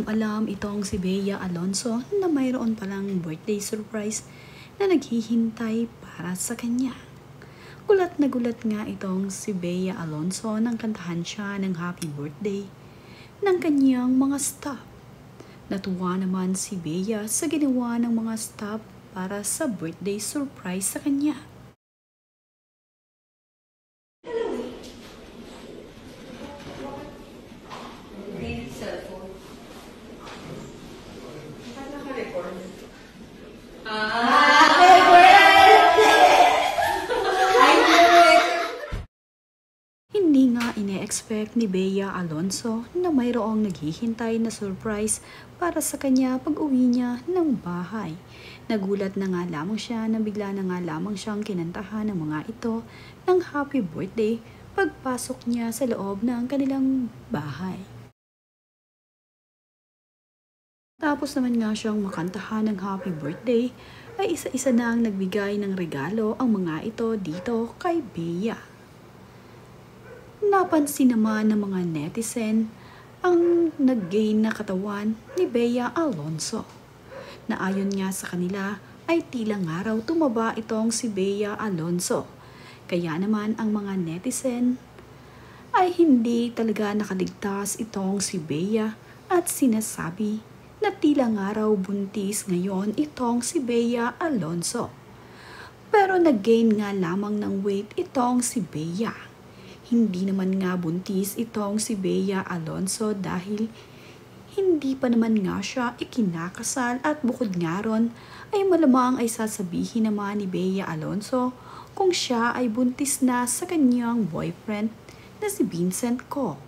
alam itong si Bea Alonzo na mayroon palang birthday surprise na naghihintay para sa kanya. Gulat na gulat nga itong si Bea Alonzo nang kantahan siya ng happy birthday ng kanyang mga staff. Natuwa naman si Bea sa ginawa ng mga staff para sa birthday surprise sa kanya. Hindi nga ine-expect ni Bea Alonzo na mayroong naghihintay na surprise para sa kanya pag-uwi niya ng bahay. Nagulat na nga lamang siya na bigla na nga lamang siyang kinantahan ng mga ito ng happy birthday pagpasok niya sa loob ng kanilang bahay. Tapos naman nga siyang makantahan ng happy birthday ay isa-isa na ang nagbigay ng regalo ang mga ito dito kay Bea. Napansin naman ng mga netizen ang nag-gain na katawan ni Bea Alonzo. Na ayon nga sa kanila ay tila nga raw tumaba itong si Bea Alonzo. Kaya naman ang mga netizen ay hindi talaga nakaligtas itong si Bea at sinasabi na tila nga raw buntis ngayon itong si Bea Alonzo. Pero nag-gain nga lamang ng weight itong si Bea. Hindi naman nga buntis itong si Bea Alonzo dahil hindi pa naman nga siya ikinakasal at bukod nga ron ay malamang ay sasabihin naman ni Bea Alonzo kung siya ay buntis na sa kanyang boyfriend na si Vincent Ko.